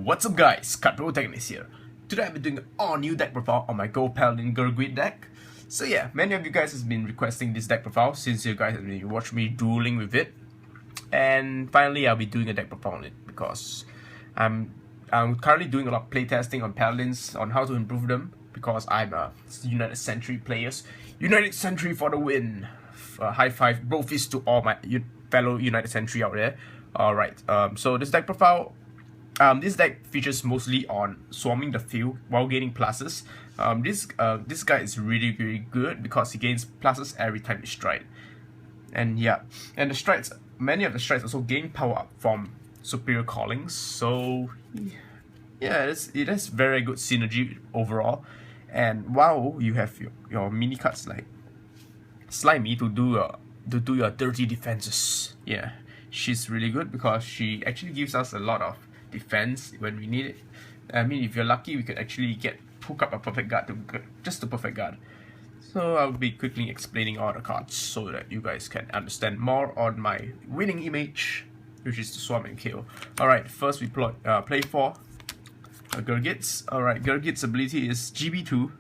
What's up guys, Technics here. Today I'll be doing an all new deck profile on my Paladin Gurguit deck. So yeah, many of you guys have been requesting this deck profile since you guys have been watching me dueling with it. And finally I'll be doing a deck profile on it because I'm currently doing a lot of playtesting on Paladins on how to improve them because I'm a United Century players. United Century for the win! High five, bro fist to all my fellow United Century out there. Alright, so this deck profile, this deck features mostly on swarming the field while gaining pluses. This guy is really good because he gains pluses every time you stride. And yeah, and the strides, many of the strides also gain power up from superior callings. So yeah, it has very good synergy overall. And wow, you have your mini cards like Slimy to do your dirty defenses. Yeah, she's really good because she actually gives us a lot of defense when we need it. I mean, if you're lucky, we could actually hook up a perfect guard to just a perfect guard. So I'll be quickly explaining all the cards so that you guys can understand more on my winning image, which is to swarm and kill. Alright, first we play for Gurgit's. Alright, Gurgit's ability is GB2.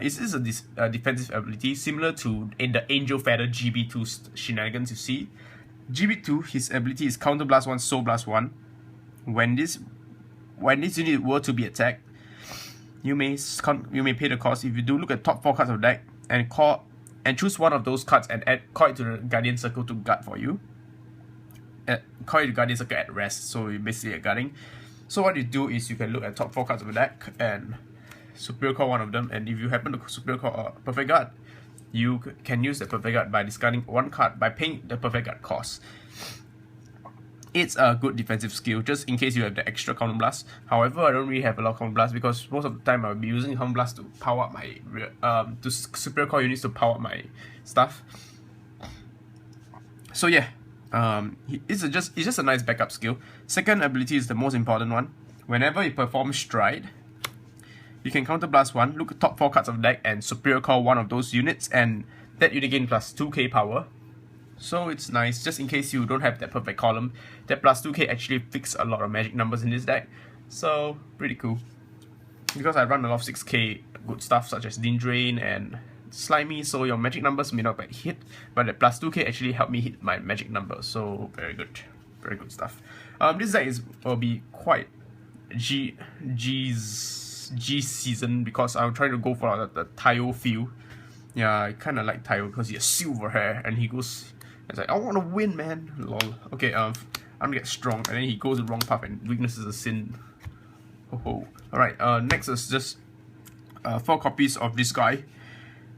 It is a defensive ability similar to in the Angel Feather GB2 shenanigans you see. GB2, his ability is Counter Blast 1, Soul Blast 1. When this unit were to be attacked, you may pay the cost. If you do, look at top 4 cards of the deck and choose one of those cards and call it to the Guardian Circle to guard for you. Call it the Guardian Circle at rest, so you're basically guarding. So what you do is you can look at top 4 cards of the deck and superior call one of them, and if you happen to superior call a perfect guard, you can use the perfect guard by discarding one card by paying the perfect guard cost. It's a good defensive skill just in case you have the extra Counter Blast. However, I don't really have a lot of Counter Blast because most of the time I'll be using Counter Blast to power up my to superior call units to power up my stuff. So yeah, it's just a nice backup skill. Second ability is the most important one. Whenever you perform Stride, you can Counter Blast 1, look at top 4 cards of the deck and superior call one of those units, and that unit gain plus 2k power. So it's nice, just in case you don't have that perfect column, that plus 2k actually fix a lot of magic numbers in this deck. So pretty cool. Because I run a lot of 6k good stuff such as Din Drain and Slimy, so your magic numbers may not get hit, but the plus 2k actually helped me hit my magic number. So very good stuff. This deck will be quite G season because I'm trying to go for the Tayo feel. Yeah, I kind of like Tayo because he has silver hair and he goes, it's like, I want to win, man. Lol. Okay, I'm gonna get strong, and then he goes the wrong path and weakness is a sin. Oh. Alright, next is just 4 copies of this guy.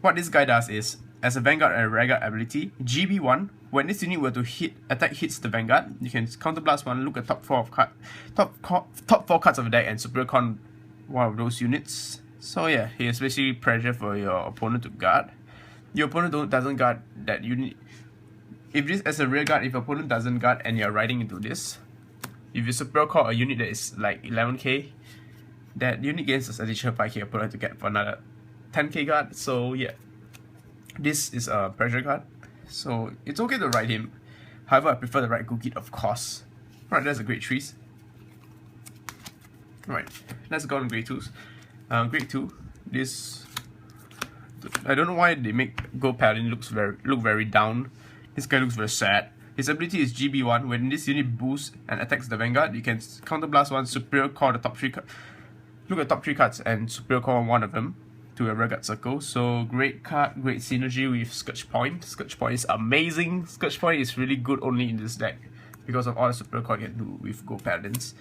What this guy does is, as a Vanguard and a Rearguard ability, GB1, when this unit were to hits the Vanguard, you can Counter Blast 1, look at top 4 cards of the deck and superior con one of those units. So yeah, he is basically pressure for your opponent to guard. Your opponent doesn't guard that unit. If this as a rear guard, if your opponent doesn't guard and you're riding into this, if you superior call a unit that is like 11k, that unit gains an additional 5k opponent to get for another 10k guard. So yeah, this is a pressure card, so it's okay to ride him. However, I prefer to ride Gurguit, of course. Alright, that's a great trees. Alright, let's go on grade 2s. Grade 2, this, I don't know why they make Paladin look very down. This guy looks very sad. His ability is GB1. When this unit boosts and attacks the Vanguard, you can Counter Blast 1, superior call the top 3 cards. Look at top 3 cards and superior call one of them to a Rearguard Circle. So great card, great synergy with Scourge Point. Scourge Point is amazing. Scourge Point is really good only in this deck because of all the superior call you can do with Paladins.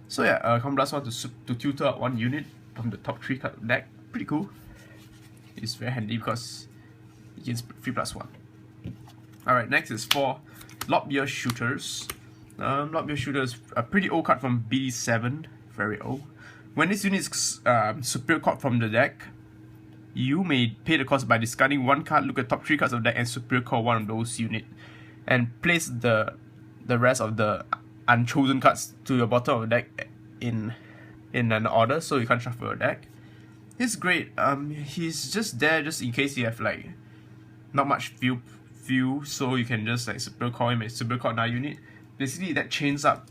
So yeah, Counter Blast 1 to tutor up one unit from the top 3 card deck. Pretty cool. It's very handy because it gets 3+1. Alright, next is 4 Lobbeer Shooters. Lobbeer Shooters, a pretty old card from BD7, very old. When this unit is superior card from the deck, you may pay the cost by discarding one card, look at top 3 cards of the deck and superior call one of those units, and place the rest of the unchosen cards to your bottom of the deck in an order, so you can't shuffle your deck. He's great. He's just there just in case you have like not much fuel, so you can just like superior call him and superior call another unit. Basically that chains up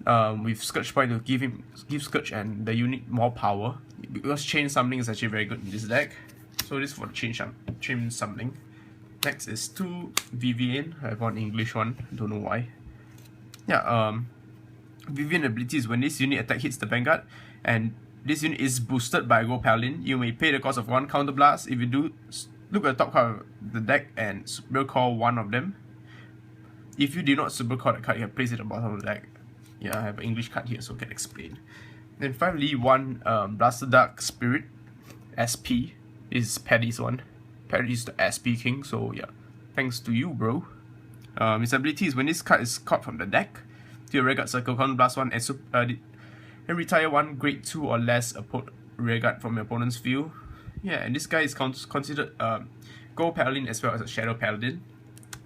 with Scourge Point to give Scourge and the unit more power, because Chain Summoning is actually very good in this deck. So this is for the Chain Summoning. Next is 2 Vivian. I have one English one, don't know why. Yeah, Vivian ability is when this unit attack hits the Vanguard and this unit is boosted by a Go Paladin, you may pay the cost of 1 counterblast. If you do, look at the top card of the deck and super call one of them. If you do not super call the card, you can place it at the bottom of the deck. Yeah, I have an English card here so I can explain. Then finally, 1 Blaster Dark Spirit SP. This is Paddy's one. Paddy is the SP king, so yeah, thanks to you, bro. His ability is when this card is caught from the deck to your rearguard circle, counterblast 1 and retire 1 grade 2 or less rearguard from your opponent's field. Yeah, and this guy is considered Go Paladin as well as a Shadow Paladin.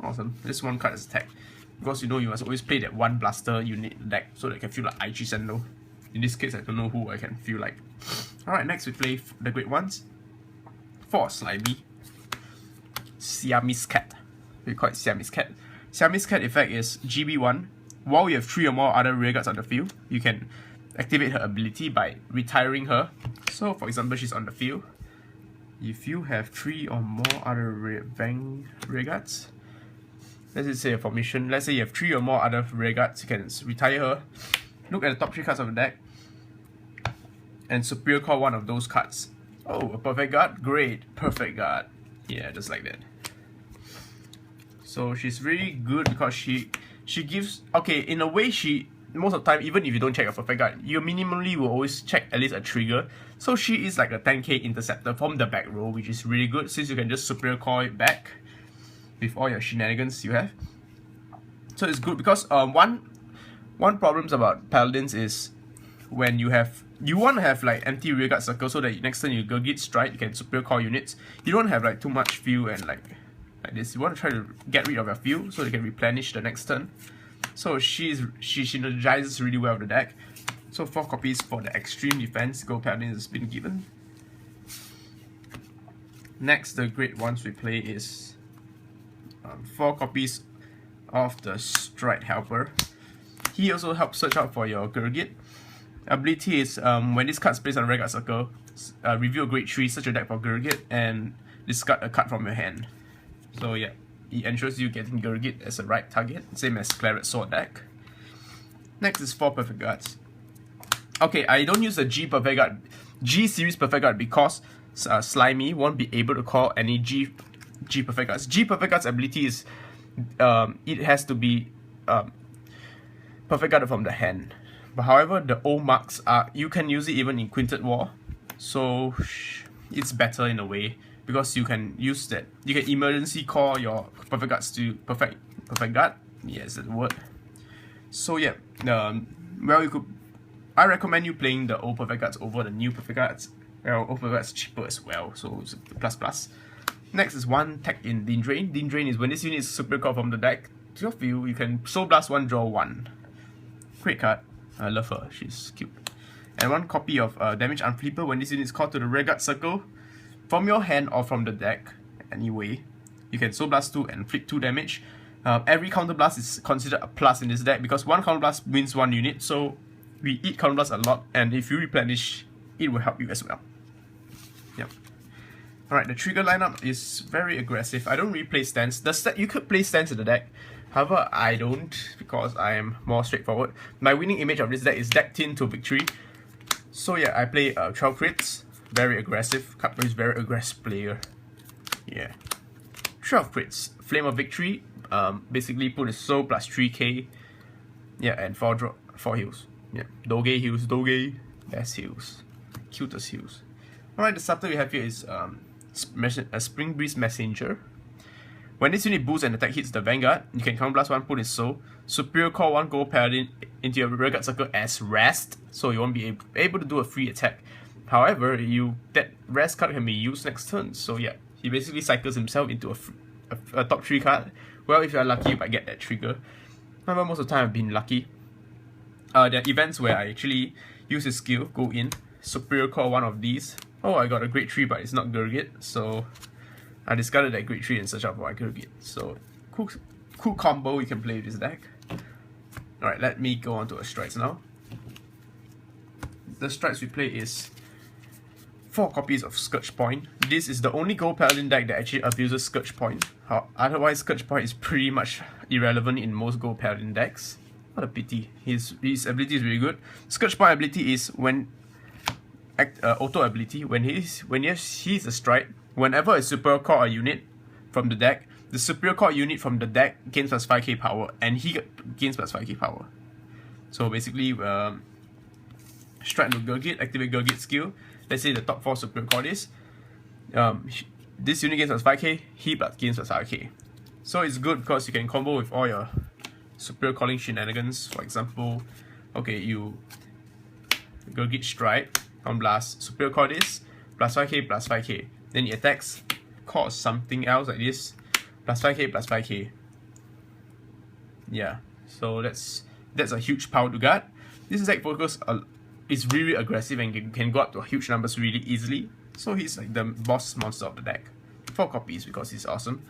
Awesome. This one card is attack, because you know you must always play that 1 blaster unit deck so that it can feel like IG Sendo. In this case, I don't know who I can feel like. Alright, next we play the great ones. 4 Slimy. Siamese Cat. We call it Siamese Cat. Siamese Cat effect is GB1. While you have 3 or more other rearguards on the field, you can activate her ability by retiring her. So, for example, she's on the field. If you have 3 or more other rearguards, let's just say a formation. Let's say you have 3 or more other rearguards, you can retire her. Look at the top 3 cards of the deck and superior call one of those cards. Oh, a perfect guard? Great, perfect guard. Yeah, just like that. So she's really good because she gives, okay, in a way most of the time, even if you don't check a perfect guard, you minimally will always check at least a trigger. So she is like a 10k interceptor from the back row, which is really good since you can just superior call it back with all your shenanigans you have. So it's good because one problems about Paladins is when you want to have like empty rearguard circle so that next turn you Gurguit Stride, you can superior call units. You don't have like too much fuel and like this. You want to try to get rid of your fuel so you can replenish the next turn. So she synergizes really well with the deck. So 4 copies for the extreme defense Go Paladin has been given. Next, the great ones we play is 4 copies of the Stride Helper. He also helps search out for your Gurguit. Ability is when this card is placed on a rearguard circle, reveal a grade 3, search your deck for Gurguit, and discard a card from your hand. So yeah, it ensures you getting Gurguit as a right target, same as Claret Sword deck. Next is 4 Perfect Guards. Okay, I don't use the G series Perfect Guard because Slimy won't be able to call any G Perfect Guards. G Perfect Guard's ability is it has to be Perfect Guarded from the hand. But however, the O marks are, you can use it even in Quintet War, so it's better in a way because you can use that. You can emergency call your Perfect Guards to Perfect Guard. Yes, that's the word. So yeah, well, I recommend you playing the old Perfect Guards over the new Perfect Guards. Well, old Perfect Guards cheaper as well, so it's plus. Next is 1 Tech in Din Drain. Din Drain is when this unit is super called from the deck to your field, you can Soul Blast 1, draw 1. Great card. I love her, she's cute. And 1 copy of Damage Unflipper. When this unit is called to the rearguard circle from your hand or from the deck, anyway, you can Soul Blast 2 and flip 2 damage. Every counterblast is considered a plus in this deck because 1 counterblast wins 1 unit, so we eat counterblast a lot, and if you replenish, it will help you as well. Yep. Alright, the trigger lineup is very aggressive. I don't really play stance. You could play stance in the deck. However, I don't because I am more straightforward. My winning image of this deck is deck 10 to victory. So yeah, I play 12 crits. Very aggressive. Cutler is very aggressive player. Yeah. 12 crits. Flame of Victory. Basically put his soul plus 3k. Yeah, and 4 heals. Yeah. Doge heals. Doge. Best heals. Cutest heals. Alright, the starter we have here is a Spring Breeze Messenger. When this unit boosts and attack hits the Vanguard, you can counterblast 1, put his soul, superior call 1 Go Paladin into your rearguard circle as rest, so you won't be able to do a free attack. However, that rest card can be used next turn, so yeah, he basically cycles himself into a top 3 card. Well, if you're lucky, you might get that trigger. However, most of the time I've been lucky. There are events where I actually use his skill, go in, superior call 1 of these. Oh, I got a grade 3, but it's not Gurguit, so I discarded that grade 3 and searched out for my Gurguit. So, cool combo you can play with this deck. Alright, let me go on to our strikes now. The strikes we play is 4 copies of Scourge Point. This is the only Gold Paladin deck that actually abuses Scourge Point. Otherwise, Scourge Point is pretty much irrelevant in most Gold Paladin decks. What a pity. His ability is really good. Scourge Point ability is when auto ability. When he's a strike, whenever a superior card unit from the deck, the superior card unit from the deck gains plus 5k power, and he gains plus 5k power. So basically, strike to Gurguit, activate Gurgit skill. Let's say the top 4 superior card is this unit gains plus 5k, he gains plus 5k. So it's good because you can combo with all your superior calling shenanigans. For example, okay, you Gurgit strike on blast, superior card is plus 5k plus 5k. Then he attacks, cause something else like this, plus 5k plus 5k. Yeah, so that's a huge power to guard. This deck focus is really aggressive and can go up to huge numbers really easily. So he's like the boss monster of the deck. 4 copies because he's awesome.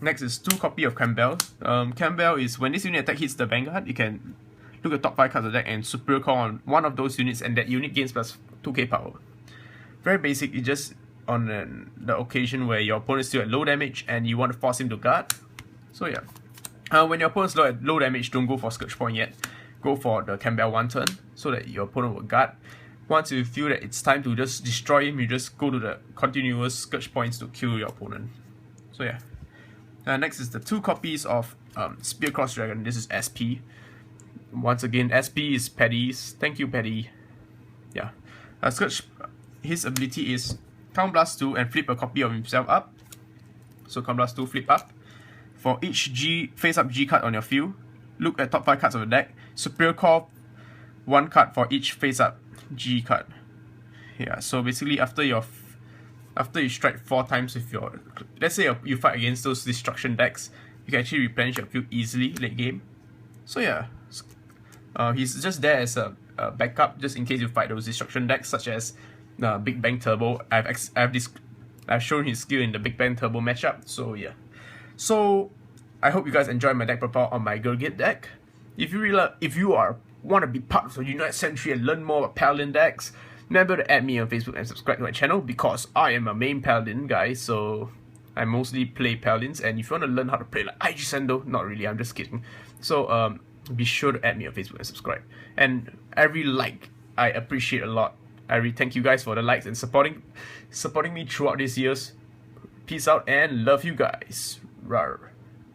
Next is 2 copies of Campbell. Campbell is when this unit attack hits the Vanguard, you can look at the top 5 cards of the deck and superior call on one of those units, and that unit gains plus 2k power. Very basic. It's just on the occasion where your opponent is still at low damage and you want to force him to guard. So yeah, when your opponent's at low damage, don't go for Scourge Point yet. Go for the Campbell 1 turn so that your opponent will guard. Once you feel that it's time to just destroy him, you just go to the continuous Scourge Points to kill your opponent. So yeah. Next is the 2 copies of Spear Cross Dragon. This is SP. Once again, SP is Paddy's. Thank you, Paddy. Yeah. Scourge, his ability is Count Blast 2 and flip a copy of himself up. So Count Blast 2, flip up. For each face-up G card on your field, look at top 5 cards of the deck. Superior call 1 card for each face-up G card. Yeah, so basically after you strike 4 times with your, let's say you fight against those destruction decks, you can actually replenish your field easily late game. So yeah, he's just there as a backup just in case you fight those destruction decks such as Big Bang Turbo. I've shown his skill in the Big Bang Turbo matchup. So yeah, so I hope you guys enjoyed my deck profile on my Gurguit deck. If you want to be part of the Unite Century and learn more about Paladin decks, remember to add me on Facebook and subscribe to my channel because I am a main Paladin guy, so I mostly play Paladins. And if you want to learn how to play like IG Sendo, not really, I'm just kidding. So be sure to add me on Facebook and subscribe. And every like, I appreciate a lot. I really thank you guys for the likes and supporting me throughout these years. Peace out and love you guys. Rawr.